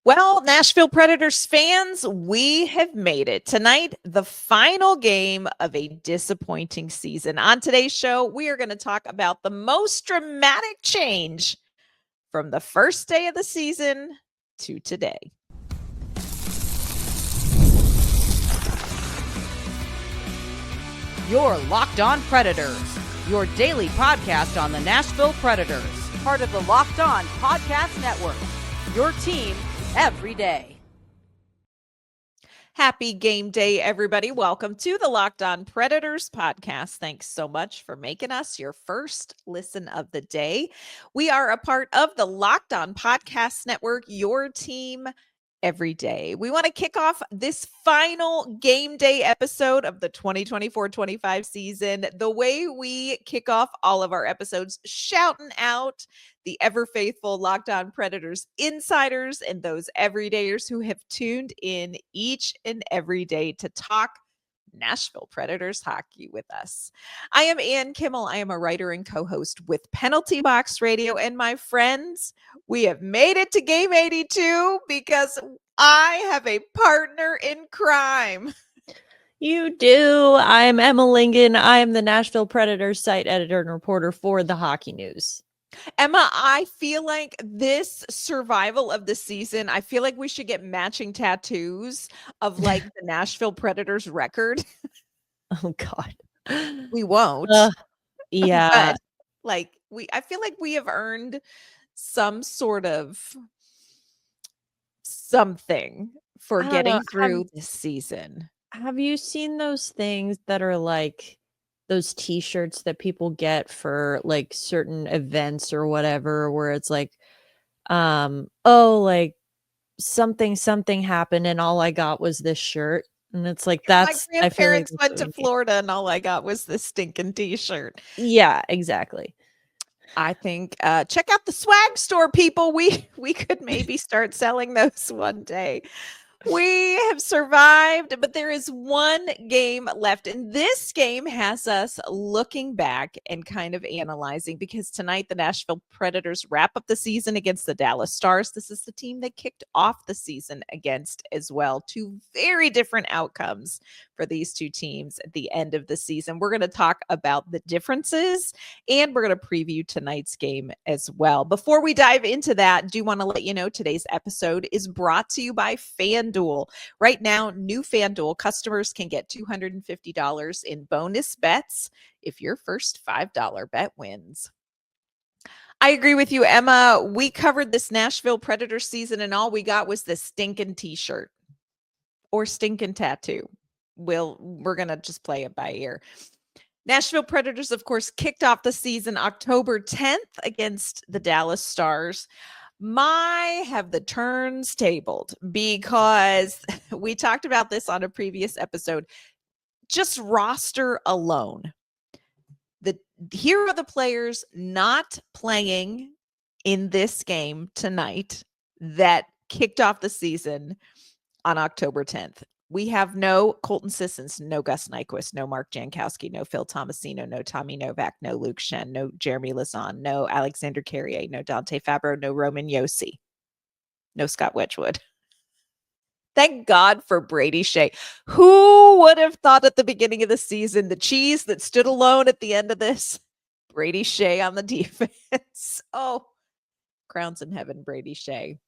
Well, Nashville Predators fans, we have made it. Tonight, the final game of a disappointing season. On today's show, we are going to talk about the most dramatic change from the first day of the season to today. You're Locked On Predators, your daily podcast on the Nashville Predators, part of the Locked On Podcast Network, your team every day. Happy game day, everybody. Welcome to the Locked On Predators podcast. Thanks so much for making us your first listen of the day. We are a part of the Locked On Podcast Network, your team every day. We want to kick off this final game day episode of the 2024-25 season the way we kick off all of our episodes, shouting out the ever faithful Locked On Predators insiders and those everydayers who have tuned in each and every day to talk Nashville Predators hockey with us. I am Ann Kimmel. I am a writer and co-host with Penalty Box Radio. And my friends, we have made it to game 82 because I have a partner in crime. You do. I'm Emma Lingan. I am the Nashville Predators site editor and reporter for the Hockey News. Emma, I feel like this survival of the season, I feel like we should get matching tattoos of like the Nashville Predators record. Oh God. We won't. Yeah. But I feel like we have earned some sort of something for getting through this season. Have you seen those things that are like those t-shirts that people get for like certain events or whatever, where it's like, like something happened and all I got was this shirt. And it's like, that's, my grandparents went to Florida and all I got was this stinking t-shirt. Yeah, exactly. I think check out the swag store, people. We could maybe start selling those one day. We have survived, but there is one game left. And this game has us looking back and kind of analyzing, because tonight the Nashville Predators wrap up the season against the Dallas Stars. This is the team they kicked off the season against as well. Two very different outcomes for these two teams at the end of the season. We're going to talk about the differences and we're going to preview tonight's game as well. Before we dive into that, I do want to let you know today's episode is brought to you by FanDuel. Right now, new FanDuel customers can get $250 in bonus bets if your first $5 bet wins. I agree with you, Emma. We covered this Nashville Predators season and all we got was this stinking t-shirt or stinking tattoo. We're going to just play it by ear. Nashville Predators, of course, kicked off the season October 10th against the Dallas Stars. Have the turns tabled, because we talked about this on a previous episode. Just roster alone. Here are the players not playing in this game tonight that kicked off the season on October 10th. We have no Colton Sissons, no Gus Nyquist, no Mark Jankowski, no Phil Tomasino, no Tommy Novak, no Luke Shen, no Jeremy Lauzon, no Alexander Carrier, no Dante Fabro, no Roman Josi, no Scott Wedgwood. Thank God for Brady Shea. Who would have thought at the beginning of the season, the cheese that stood alone at the end of this? Brady Shea on the defense. Oh, crowns in heaven, Brady Shea.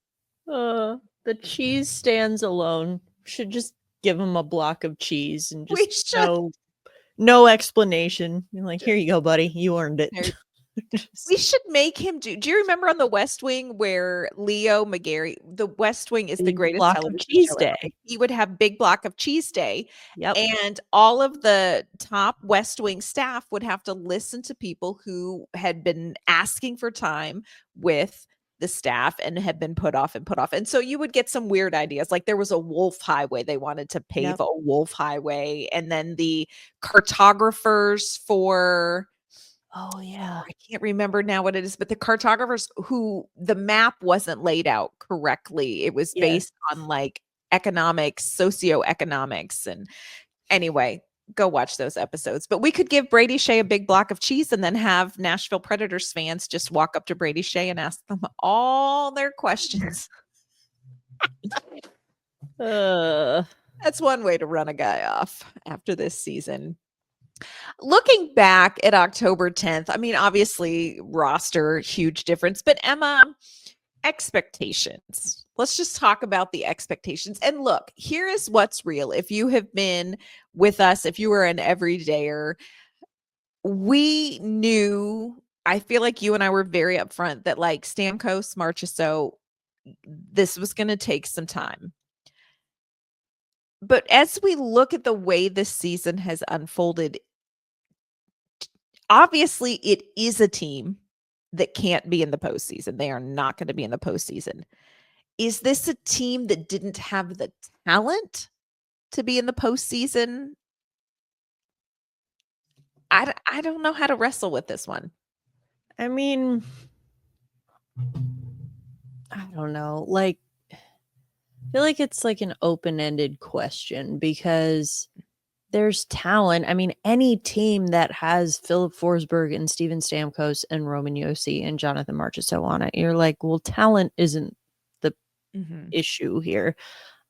The cheese stands alone. Should just give him a block of cheese and just no explanation. You're like, here you go, buddy. You earned it. We should make him do you remember on the West Wing where Leo McGarry, the West Wing is the greatest television cheese show day ever. He would have big block of cheese day. Yep. And all of the top West Wing staff would have to listen to people who had been asking for time with the staff and had been put off. And so you would get some weird ideas. Like there was a wolf highway. They wanted to pave a wolf highway. And then the cartographers for, I can't remember now what it is, but the cartographers who the map wasn't laid out correctly. It was based on like economics, socioeconomics. And anyway, go watch those episodes. But we could give Brady Shea a big block of cheese and then have Nashville Predators fans just walk up to Brady Shea and ask them all their questions. That's one way to run a guy off after this season. Looking back at October 10th, I mean, obviously, roster, huge difference. But Emma, expectations. Let's just talk about the expectations. And look, here is what's real. If you have been with us, if you were an everydayer, we knew, I feel like you and I were very upfront that like Stamkos, Marchessault, this was going to take some time. But as we look at the way this season has unfolded, obviously it is a team that can't be in the postseason. They are not going to be in the postseason. Is this a team that didn't have the talent to be in the postseason? I don't know how to wrestle with this one. I mean, I don't know. Like, I feel like it's like an open-ended question because there's talent. I mean, any team that has Filip Forsberg and Steven Stamkos and Roman Josi and Jonathan Marchessault on it, you're like, well, talent isn't the issue here.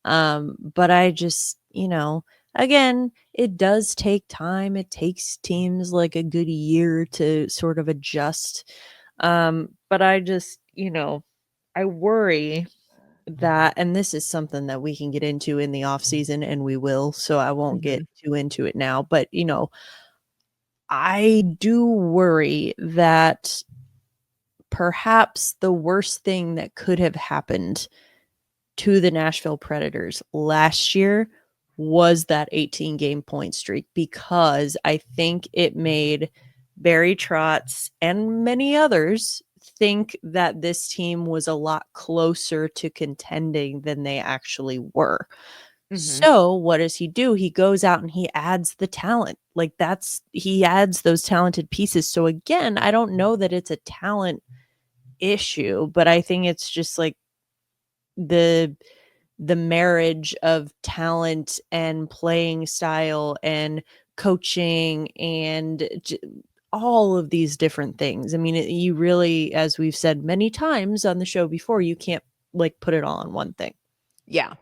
But I just, again, it does take time. It takes teams like a good year to sort of adjust. But I just, I worry that, and this is something that we can get into in the off season, and we will, so I won't get too into it now, but I do worry that perhaps the worst thing that could have happened to the Nashville Predators last year was that 18-game point streak, because I think it made Barry Trotz and many others think that this team was a lot closer to contending than they actually were. So what does he do? He goes out and he adds the talent. Like he adds those talented pieces. So again, I don't know that it's a talent issue, but I think it's just like the marriage of talent and playing style and coaching and all of these different things. I mean, you really, as we've said many times on the show before, you can't like put it all on one thing. Yeah.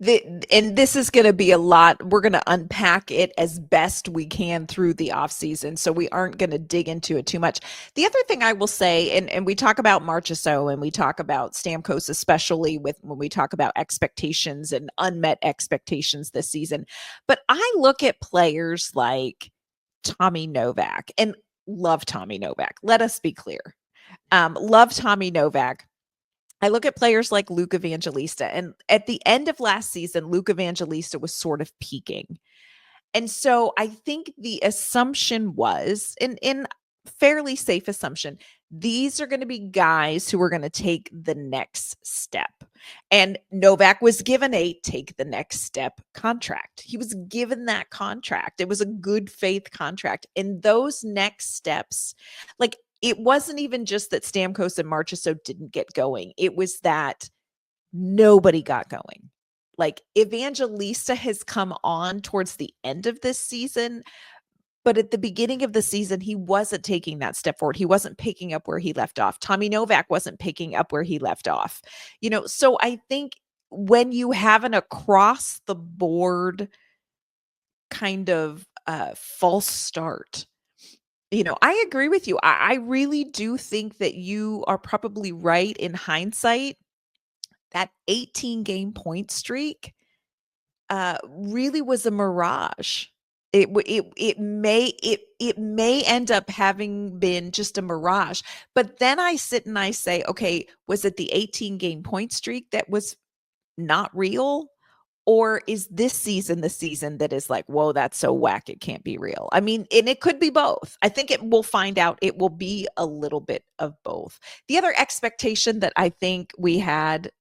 And this is going to be a lot. We're going to unpack it as best we can through the off season, so we aren't going to dig into it too much. The other thing I will say, and we talk about Marchessault and we talk about Stamkos, especially when we talk about expectations and unmet expectations this season. But I look at players like Tommy Novak and love Tommy Novak. Let us be clear. Love Tommy Novak. I look at players like Luke Evangelista, and at the end of last season, Luke Evangelista was sort of peaking. And so I think the assumption was, in fairly safe assumption, these are going to be guys who are going to take the next step. And Novak was given a take the next step contract. He was given that contract. It was a good faith contract. And those next steps, like, it wasn't even just that Stamkos and Marchessault didn't get going. It was that nobody got going. Like, Evangelista has come on towards the end of this season, but at the beginning of the season, he wasn't taking that step forward. He wasn't picking up where he left off. Tommy Novak wasn't picking up where he left off. So I think when you have an across the board kind of false start, I agree with you. I really do think that you are probably right in hindsight. That 18-game point streak really was a mirage. It may end up having been just a mirage. But then I sit and I say, okay, was it the 18-game point streak that was not real? Or is this season the season that is like, whoa, that's so whack, it can't be real? I mean, and it could be both. I think we'll find out. It will be a little bit of both. The other expectation that I think we had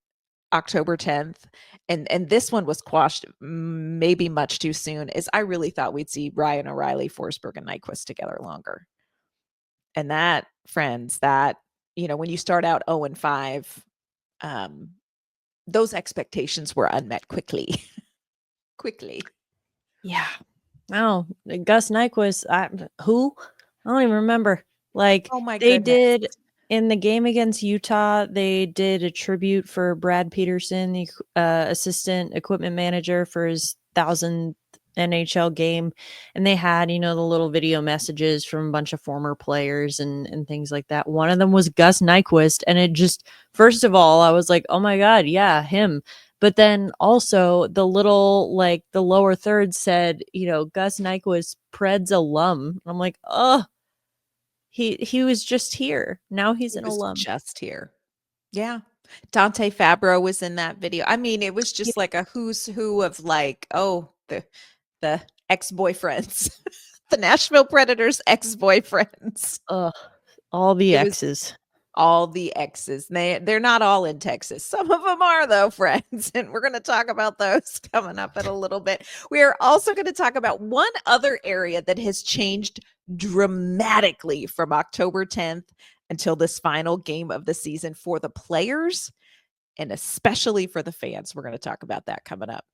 October 10th, and this one was quashed maybe much too soon, is I really thought we'd see Ryan O'Reilly, Forsberg, and Nyquist together longer. And that, friends, when you start out 0-5, those expectations were unmet quickly. Yeah. Oh, Gus Nyquist, who? I don't even remember. Like, oh my they goodness. did in the game against Utah, they did a tribute for Brad Peterson, the assistant equipment manager, for his 1,000th NHL game. And they had, the little video messages from a bunch of former players and things like that. One of them was Gus Nyquist. And it just, first of all, I was like, oh my God, yeah, him. But then also the little, like the lower third said, Gus Nyquist, Preds alum. I'm like, oh, he was just here. Now he's an alum. Just here. Yeah. Dante Fabro was in that video. I mean, it was just like a who's who of like, the ex-boyfriends, the Nashville Predators ex-boyfriends. All the exes. All the exes. They're not all in Texas. Some of them are, though, friends. And we're going to talk about those coming up in a little bit. We are also going to talk about one other area that has changed dramatically from October 10th until this final game of the season for the players and especially for the fans. We're going to talk about that coming up.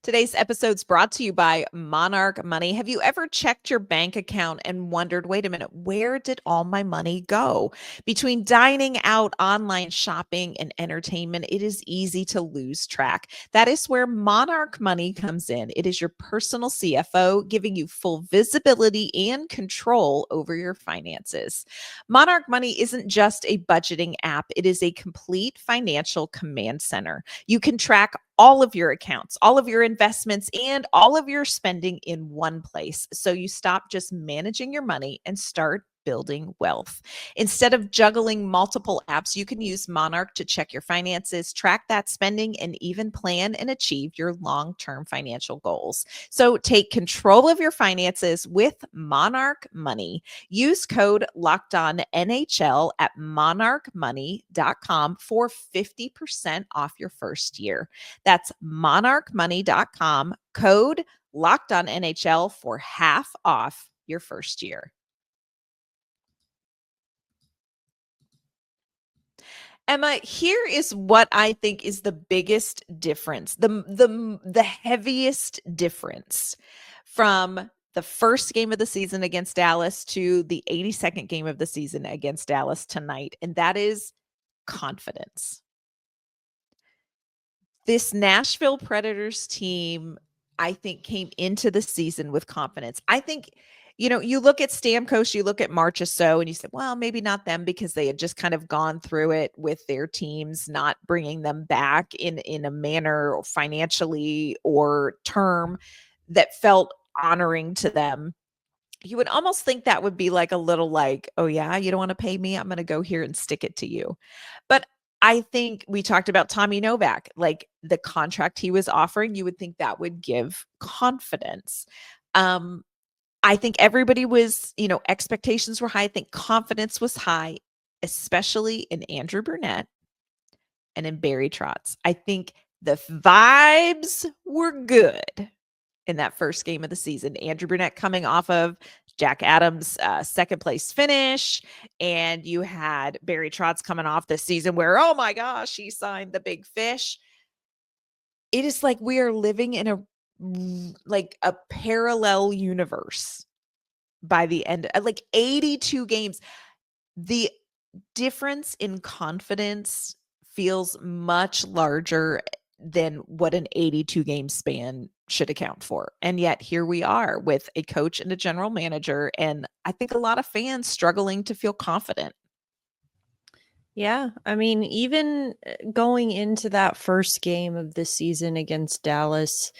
Today's episode is brought to you by Monarch Money. Have you ever checked your bank account and wondered, wait a minute, where did all my money go? Between dining out, online shopping, and entertainment, it is easy to lose track. That is where Monarch Money comes in. It is your personal CFO, giving you full visibility and control over your finances. Monarch Money isn't just a budgeting app, it is a complete financial command center. You can track all of your accounts, all of your investments, and all of your spending in one place. So you stop just managing your money and start building wealth. Instead of juggling multiple apps, you can use Monarch to check your finances, track that spending, and even plan and achieve your long-term financial goals. So take control of your finances with Monarch Money. Use code LOCKEDONNHL at monarchmoney.com for 50% off your first year. That's monarchmoney.com, code LOCKEDONNHL for half off your first year. Emma, here is what I think is the biggest difference, the heaviest difference from the first game of the season against Dallas to the 82nd game of the season against Dallas tonight, and that is confidence. This Nashville Predators team, I think, came into the season with confidence. I think, you look at Stamkos, you look at Marchessault, and you say, well, maybe not them because they had just kind of gone through it with their teams, not bringing them back in a manner or financially or term that felt honoring to them. You would almost think that would be like a little like, oh yeah, you don't want to pay me? I'm going to go here and stick it to you. But I think we talked about Tommy Novak, like the contract he was offering, you would think that would give confidence. I think everybody was, expectations were high. I think confidence was high, especially in Andrew Burnett and in Barry Trotz. I think the vibes were good in that first game of the season. Andrew Burnett coming off of Jack Adams' second place finish, and you had Barry Trotz coming off this season where, oh my gosh, he signed the big fish. It is like we are living in a parallel universe by the end, like 82 games. The difference in confidence feels much larger than what an 82 game span should account for. And yet here we are with a coach and a general manager, and I think a lot of fans struggling to feel confident. Yeah, I mean, even going into that first game of the season against Dallas,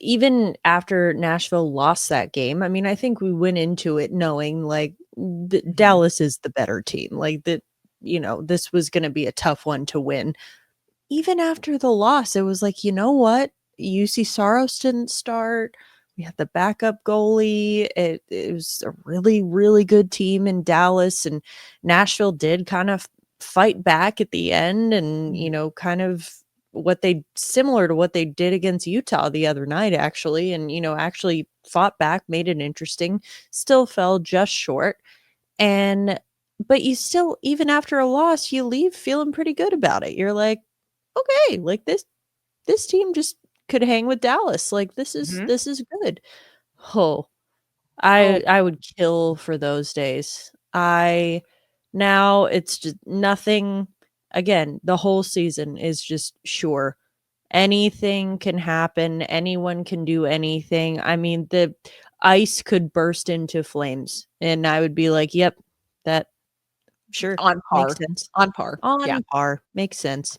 even after Nashville lost that game, I mean, I think we went into it knowing like Dallas is the better team, like that, this was going to be a tough one to win. Even after the loss, it was like, you know what? UC Saros didn't start. We had the backup goalie. It was a really, really good team in Dallas, and Nashville did kind of fight back at the end, and kind of similar to what they did against Utah the other night, actually, and actually fought back, made it interesting. Still fell just short, but you still, even after a loss, you leave feeling pretty good about it. You're like, okay, like this team just could hang with Dallas. Like this is good. Oh, I would kill for those days. Now it's just nothing. Again, the whole season is just sure. Anything can happen. Anyone can do anything. I mean, the ice could burst into flames, and I would be like, "Yep, that sure On makes par. sense." On par. Yeah. On par, makes sense.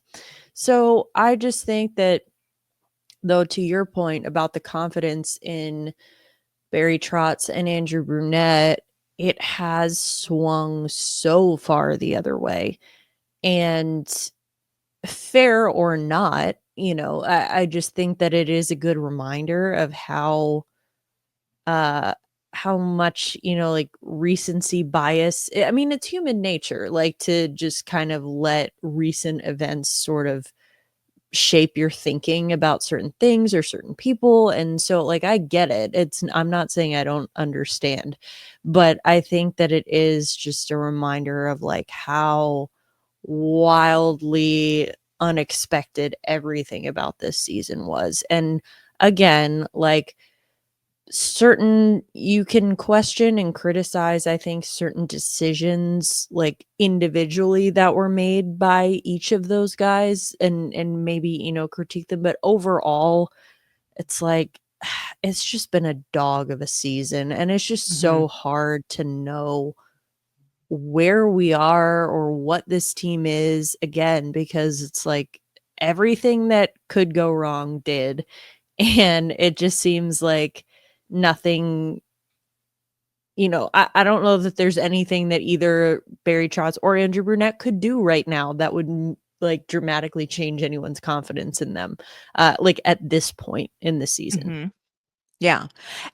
So I just think that, though, to your point about the confidence in Barry Trotz and Andrew Brunette, it has swung so far the other way. And fair or not, I just think that it is a good reminder of uh how much, like recency bias. I mean, it's human nature, like to just kind of let recent events sort of shape your thinking about certain things or certain people. And so, like, I get it. I'm not saying I don't understand, but I think that it is just a reminder of like how wildly unexpected everything about this season was. And again, like, certain you can question and criticize, I think, certain decisions like individually that were made by each of those guys, and maybe, critique them, but overall it's like it's just been a dog of a season, and it's just so hard to know where we are or what this team is, again, because it's like everything that could go wrong did. And it just seems like nothing, I don't know that there's anything that either Barry Trotz or Andrew Brunette could do right now that would like dramatically change anyone's confidence in them, like at this point in the season. Yeah.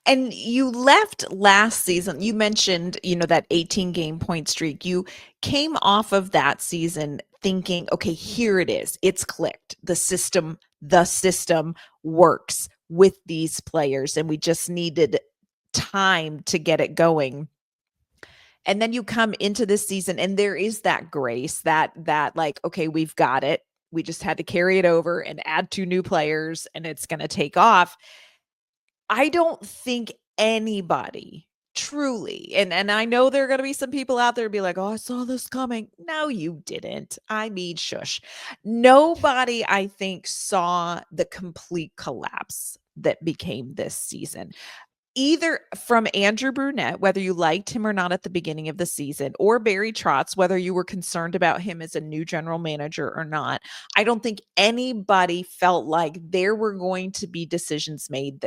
And you left last season. You mentioned, that 18 game point streak. You came off of that season thinking, okay, here it is. It's clicked. The system works with these players, and we just needed time to get it going. And then you come into this season and there is that grace that like, okay, we've got it. We just had to carry it over and add 2 new players and it's going to take off. I don't think anybody truly, and I know there are going to be some people out there be like, "Oh, I saw this coming." No, you didn't. I mean, shush. Nobody, I think, saw the complete collapse that became this season. Either from Andrew Brunette, whether you liked him or not at the beginning of the season, or Barry Trotz, whether you were concerned about him as a new general manager or not. I don't think anybody felt like there were going to be decisions made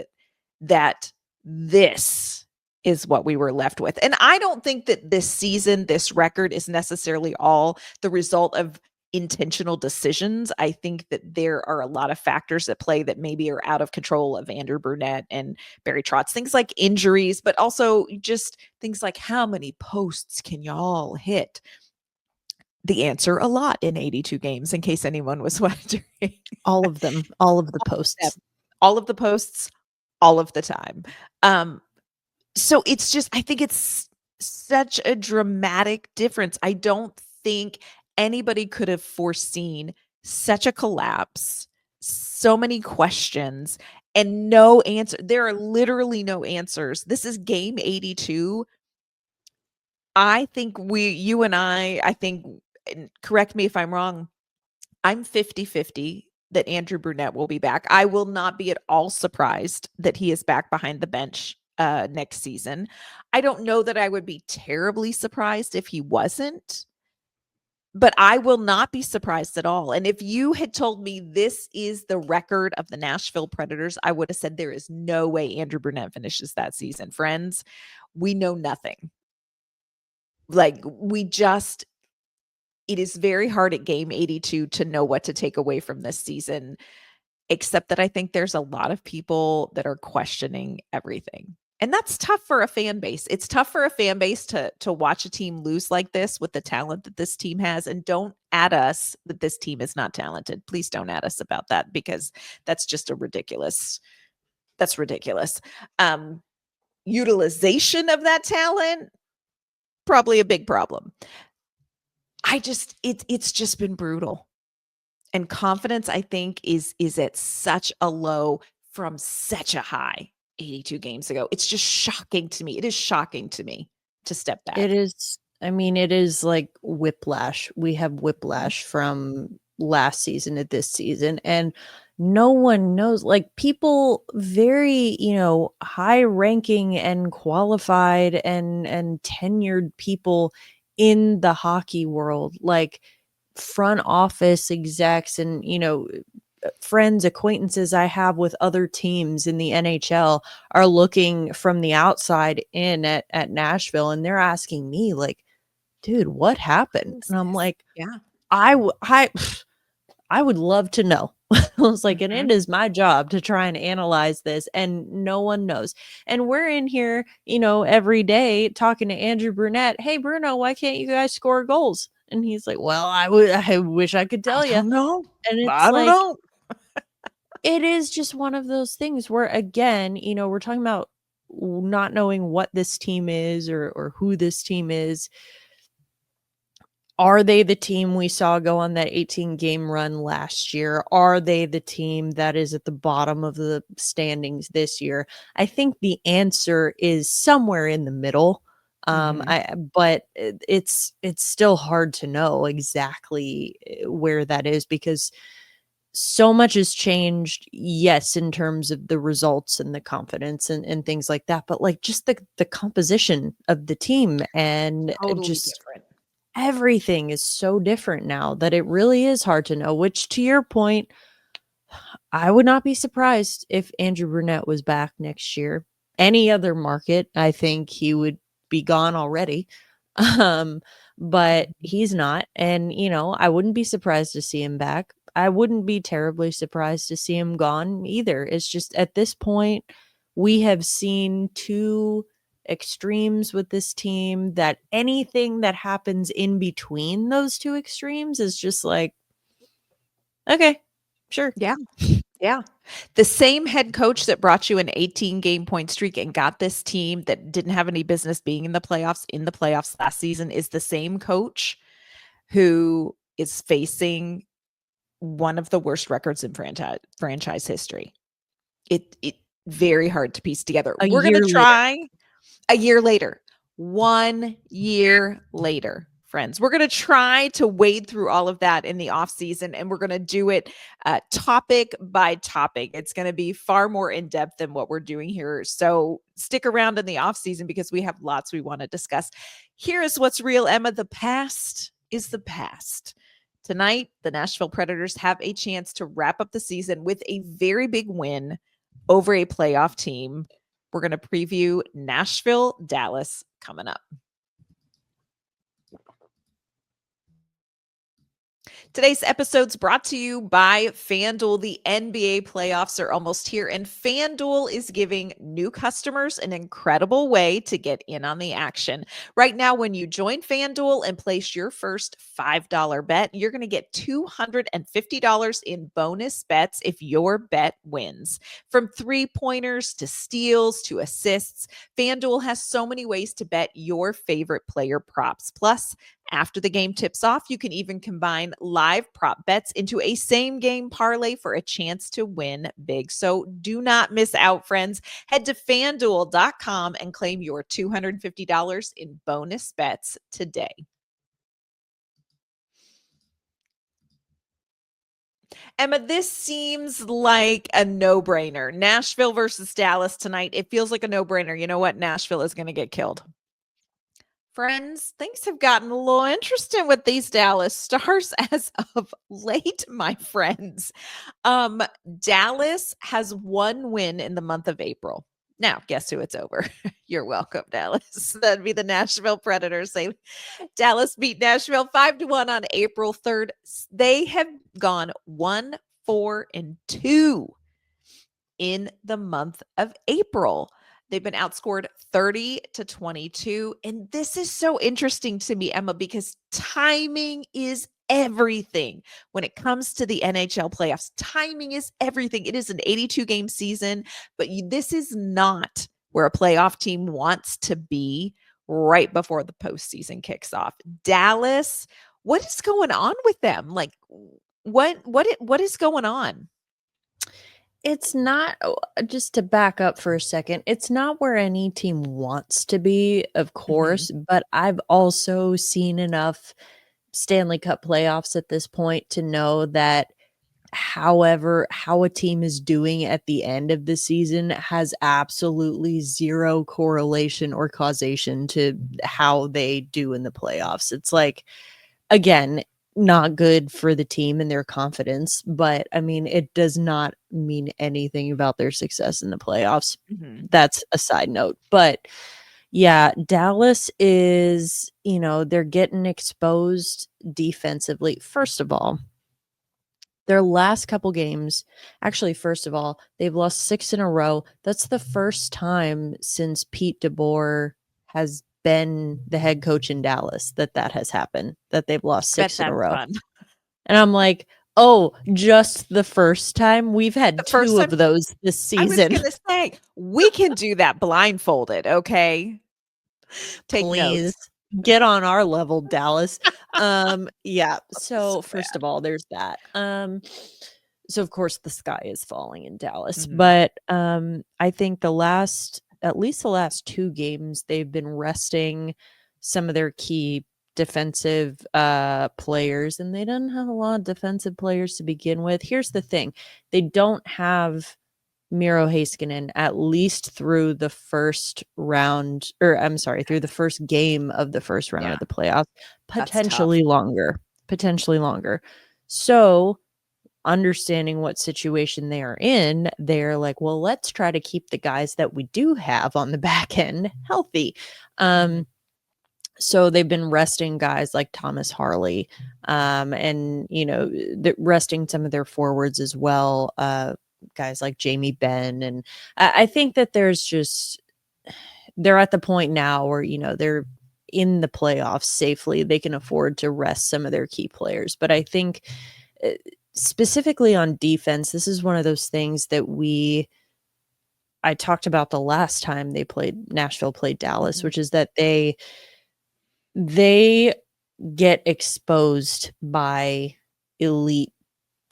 that this is what we were left with. And I don't think that this season, this record is necessarily all the result of intentional decisions. I think that there are a lot of factors at play that maybe are out of control of Andrew Brunette and Barry Trotz. Things like injuries, but also just things like how many posts can y'all hit? The answer, a lot in 82 games, in case anyone was wondering. All of them, all of the posts. All of the posts, all of the time. So it's just, I think it's such a dramatic difference. I don't think anybody could have foreseen such a collapse, so many questions, and no answer. There are literally no answers. This is game 82. I think you and I think, and correct me if I'm wrong, I'm 50-50 that Andrew Brunette will be back. I will not be at all surprised that he is back behind the bench next season. I don't know that I would be terribly surprised if he wasn't, but I will not be surprised at all. And if you had told me this is the record of the Nashville Predators, I would have said there is no way Andrew Brunette finishes that season. Friends, we know nothing. Like, it is very hard at game 82 to know what to take away from this season, except that I think there's a lot of people that are questioning everything. And that's tough for a fan base. It's tough for a fan base to watch a team lose like this with the talent that this team has. And don't add us that this team is not talented. Please don't add us about that, because that's just that's ridiculous. Utilization of that talent, probably a big problem. It's just been brutal. And confidence, I think, is at such a low from such a high. 82 games ago. It's just shocking to me. It is shocking to me to step back. It is. I mean, it is like whiplash. We have whiplash from last season to this season, and no one knows. Like, people very, high ranking and qualified and tenured people in the hockey world, like front office execs and, friends, acquaintances I have with other teams in the NHL are looking from the outside in at Nashville, and they're asking me like, dude, what happened? And I'm like, Yeah. I would love to know. I was like, and it is my job to try and analyze this, and no one knows. And we're in here, every day talking to Andrew Brunette. Hey, Bruno, why can't you guys score goals? And he's like, well, I wish I could tell you. I don't know. And it's I don't like, know. it is just one of those things where, again, we're talking about not knowing what this team is or who this team is. Are they the team we saw go on that 18-game run last year? Are they the team that is at the bottom of the standings this year? I think the answer is somewhere in the middle. But it's still hard to know exactly where that is, because so much has changed, yes, in terms of the results and the confidence and things like that, but like just the composition of the team and Totally just different. everything is so different now that it really is hard to know, which, to your point, I would not be surprised if Andrew Brunette was back next year. Any other market, I think he would be gone already. But he's not. And, I wouldn't be surprised to see him back. I wouldn't be terribly surprised to see him gone either. It's just, at this point, we have seen two extremes with this team, that anything that happens in between those two extremes is just like, okay, sure. Yeah. Yeah. The same head coach that brought you an 18-game point streak and got this team that didn't have any business being in the playoffs last season is the same coach who is facing one of the worst records in franchise history. It very hard to piece together. We're going to try a year later. 1 year later, friends. We're going to try to wade through all of that in the off season, and we're going to do it topic by topic. It's going to be far more in depth than what we're doing here. So stick around in the off season, because we have lots we want to discuss. Here is what's real, Emma. The past is the past. Tonight, the Nashville Predators have a chance to wrap up the season with a very big win over a playoff team. We're going to preview Nashville, Dallas coming up. Today's episode's brought to you by FanDuel. The NBA playoffs are almost here, and FanDuel is giving new customers an incredible way to get in on the action. Right now, when you join FanDuel and place your first $5 bet, you're going to get $250 in bonus bets if your bet wins. From three-pointers to steals to assists, FanDuel has so many ways to bet your favorite player props. Plus, after the game tips off, you can even combine live prop bets into a same game parlay for a chance to win big. So do not miss out, friends. Head to fanduel.com and claim your $250 in bonus bets today. Emma, this seems like a no-brainer. Nashville versus Dallas tonight. It feels like a no-brainer. You know what? Nashville is going to get killed. Friends, things have gotten a little interesting with these Dallas Stars as of late, my friends. Dallas has one win in the month of April. Now, guess who it's over? You're welcome, Dallas. That'd be the Nashville Predators. Dallas beat Nashville 5-1 on April 3rd. They have gone 1-4-2 in the month of April. They've been outscored 30-22. And this is so interesting to me, Emma, because timing is everything when it comes to the NHL playoffs. Timing is everything. It is an 82-game season, but this is not where a playoff team wants to be right before the postseason kicks off. Dallas, what is going on with them? Like, what is going on? It's not, just to back up for a second, it's not where any team wants to be, of course, but I've also seen enough Stanley Cup playoffs at this point to know that however how a team is doing at the end of the season has absolutely zero correlation or causation to how they do in the playoffs. It's like, again, not good for the team and their confidence, but I mean, it does not mean anything about their success in the playoffs. That's a side note. But yeah, Dallas is, they're getting exposed defensively. First of all, their last couple games, actually, first of all, they've lost 6 in a row. That's the first time since Pete DeBoer has been the head coach in Dallas that has happened, that they've lost 6 in a row. Fun. And I'm like, oh, just the first time? We've had 2 of those this season. I was going to say, we can do that blindfolded, okay? Take Please. notes. Get on our level, Dallas. Yeah. So first of all, there's that. So of course the sky is falling in Dallas, but I think at least the last 2 games, they've been resting some of their key defensive players, and they don't have a lot of defensive players to begin with. Here's the thing. They don't have Miro Heiskanen at least through the first round, or I'm sorry, through the first game of the first round of the playoffs, potentially longer. So understanding what situation they are in, they're like, well, let's try to keep the guys that we do have on the back end healthy. So they've been resting guys like Thomas Harley, and resting some of their forwards as well, guys like Jamie Benn. And I think that they're at the point now where, they're in the playoffs safely. They can afford to rest some of their key players. But I think specifically on defense, this is one of those things that I talked about the last time Nashville played Dallas, which is that they get exposed by elite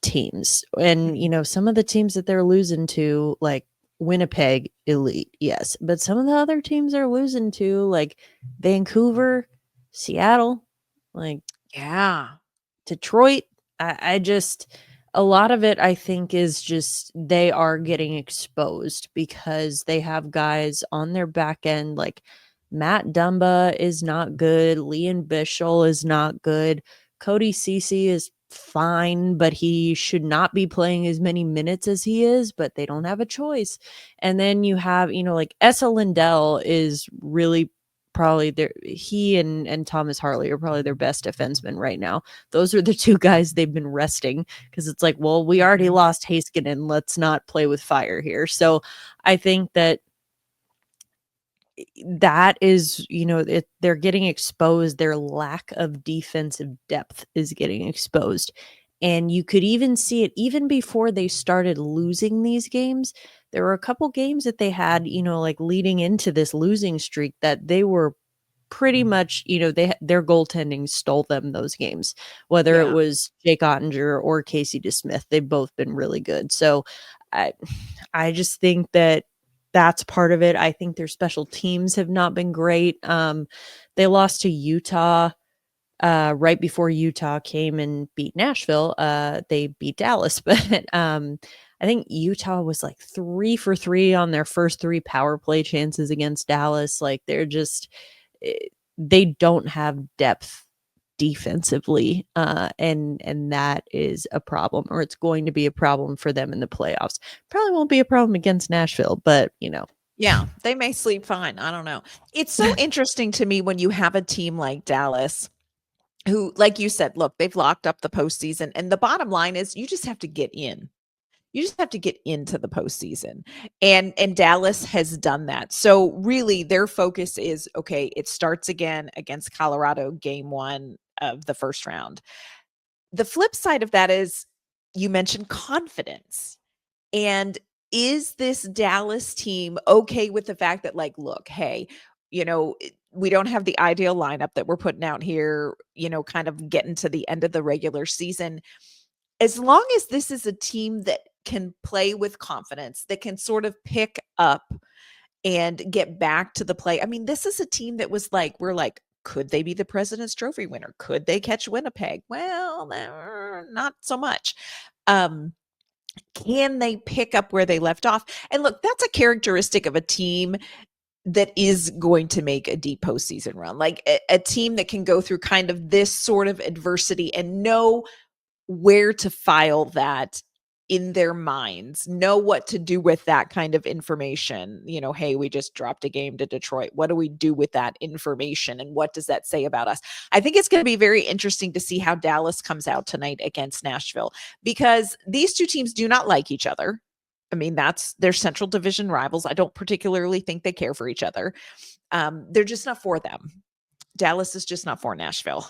teams. And some of the teams that they're losing to, like Winnipeg, elite, yes, but some of the other teams they're losing to, like Vancouver, Seattle, like Detroit, I just, a lot of it I think is just they are getting exposed because they have guys on their back end like Matt Dumba is not good. Leon Bischel is not good. Cody Ceci is fine, but he should not be playing as many minutes as he is, but they don't have a choice. And then you have, like Esa Lindell is really probably he and Thomas Harley are probably their best defensemen right now. Those are the 2 guys they've been resting because it's like, well, we already lost Heiskanen. Let's not play with fire here. So I think that is, they're getting exposed. Their lack of defensive depth is getting exposed. And you could even see it even before they started losing these games. There were a couple games that they had, like leading into this losing streak that they were pretty much, their goaltending stole them those games, whether it was Jake Ottinger or Casey DeSmith. They've both been really good. So I just think that's part of it. I think their special teams have not been great. They lost to Utah right before Utah came and beat Nashville. They beat Dallas, but I think Utah was like 3 for 3 on their first 3 power play chances against Dallas. Like they don't have depth defensively, and that is a problem, or it's going to be a problem for them in the playoffs. Probably won't be a problem against Nashville, but yeah, they may sleep fine. I don't know. It's so interesting to me when you have a team like Dallas who, like you said, look, they've locked up the postseason, and the bottom line is you just have to get in. You just have to get into the postseason. And Dallas has done that. So really their focus is, okay, it starts again against Colorado, game 1 of the first round. The flip side of that is you mentioned confidence. And is this Dallas team okay with the fact that, like, look, hey, we don't have the ideal lineup that we're putting out here, kind of getting to the end of the regular season. As long as this is a team that can play with confidence, that can sort of pick up and get back to the play. I mean, this is a team that was like, we're like, could they be the President's Trophy winner? Could they catch Winnipeg? Well, not so much. Can they pick up where they left off? And look, that's a characteristic of a team that is going to make a deep postseason run, like a team that can go through kind of this sort of adversity and know where to file that in their minds, know what to do with that kind of information. You know, hey, we just dropped a game to Detroit. What do we do with that information? And what does that say about us? I think it's going to be very interesting to see how Dallas comes out tonight against Nashville, because these two teams do not like each other. I mean, that's their Central Division rivals. I don't particularly think they care for each other. They're just not for them. Dallas is just not for Nashville.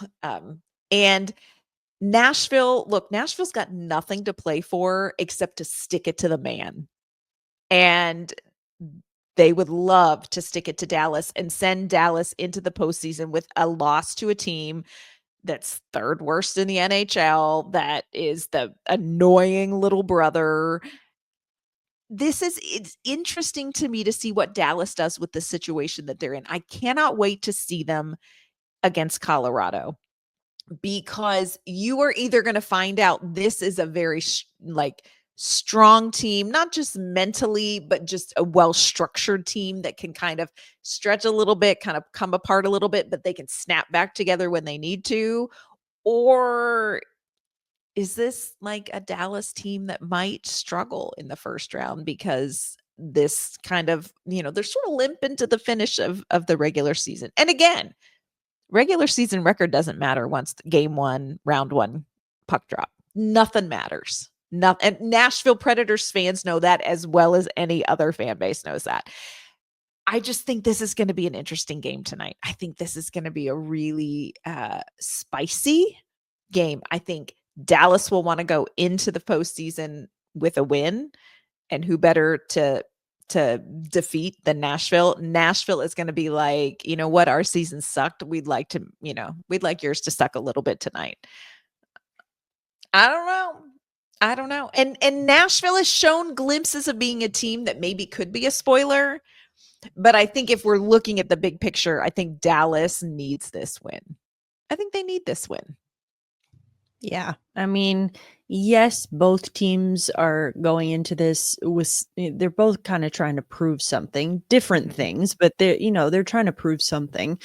And Nashville, look, Nashville's got nothing to play for except to stick it to the man. And they would love to stick it to Dallas and send Dallas into the postseason with a loss to a team that's third worst in the NHL, that is the annoying little brother. It's interesting to me to see what Dallas does with the situation that they're in. I cannot wait to see them against Colorado, because you are either going to find out this is a very strong team, not just mentally, but just a well-structured team that can kind of stretch a little bit, kind of come apart a little bit, but they can snap back together when they need to. Or is this like a Dallas team that might struggle in the first round because this kind of, they're sort of limp into the finish of the regular season. And again, regular season record doesn't matter once game one, round one, puck drop. Nothing matters. And Nashville Predators fans know that as well as any other fan base knows that. I just think this is going to be an interesting game tonight. I think this is going to be a really spicy game. I think Dallas will want to go into the postseason with a win, and who better to defeat than Nashville. Nashville is going to be like, you know what, our season sucked. We'd like yours to suck a little bit tonight. I don't know. And Nashville has shown glimpses of being a team that maybe could be a spoiler. But I think if we're looking at the big picture, I think Dallas needs this win. I think they need this win. Yeah. I mean, yes, both teams are going into this they're both kind of trying to prove something, different things, but they're trying to prove something.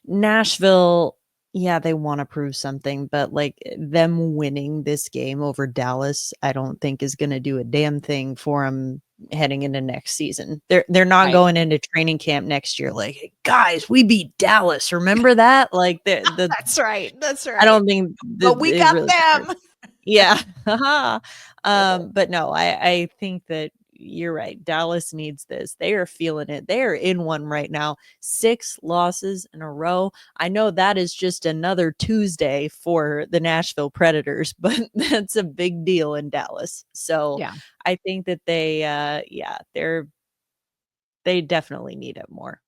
Nashville, yeah, they want to prove something, but like them winning this game over Dallas, I don't think is going to do a damn thing for them heading into next season. They're not right. Going into training camp next year like, hey, guys, we beat Dallas. Remember that? Like that's right. I don't think but we got really them. Yeah. But no, I think that you're right. Dallas needs this. They are feeling it. They are in one right now. 6 losses in a row. I know that is just another Tuesday for the Nashville Predators, but that's a big deal in Dallas. So yeah. I think that they definitely need it more.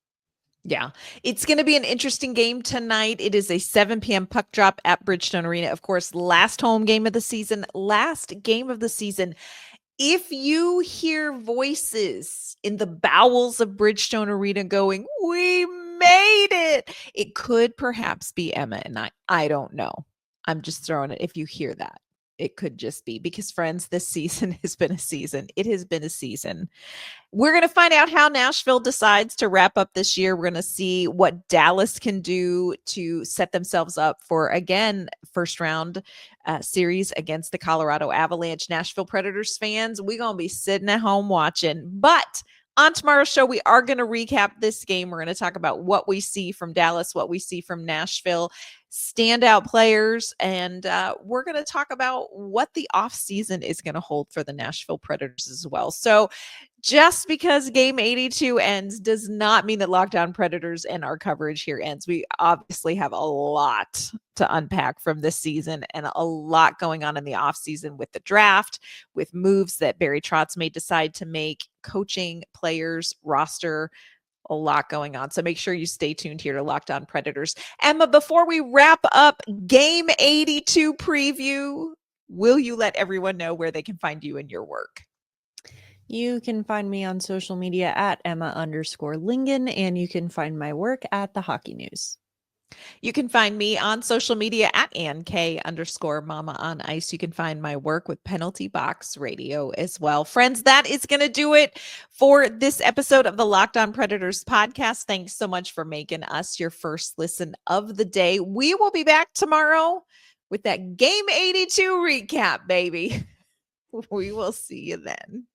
Yeah, it's going to be an interesting game tonight. It is a 7 p.m. puck drop at Bridgestone Arena. Of course, last home game of the season, last game of the season. If you hear voices in the bowels of Bridgestone Arena going, we made it, it could perhaps be Emma and I don't know. I'm just throwing it. If you hear that, it could just be because, friends, this season has been a season. It has been a season. We're going to find out how Nashville decides to wrap up this year. We're going to see what Dallas can do to set themselves up for, again, first round series against the Colorado Avalanche. Nashville Predators fans, we're going to be sitting at home watching. But on tomorrow's show, we are going to recap this game. We're going to talk about what we see from Dallas, what we see from Nashville, standout players, and we're going to talk about what the offseason is going to hold for the Nashville Predators as well. So just because game 82 ends does not mean that Locked On Predators and our coverage here ends. We obviously have a lot to unpack from this season and a lot going on in the offseason with the draft, with moves that Barry Trotz may decide to make, coaching, players, roster, a lot going on. So make sure you stay tuned here to Locked On Predators. Emma, before we wrap up game 82 preview, will you let everyone know where they can find you and your work? You can find me on social media at Emma_Lingan, and you can find my work at the Hockey News. You can find me on social media at AnnK_Mama on Ice. You can find my work with Penalty Box Radio as well. Friends, that is going to do it for this episode of the Locked On Predators podcast. Thanks so much for making us your first listen of the day. We will be back tomorrow with that Game 82 recap, baby. We will see you then.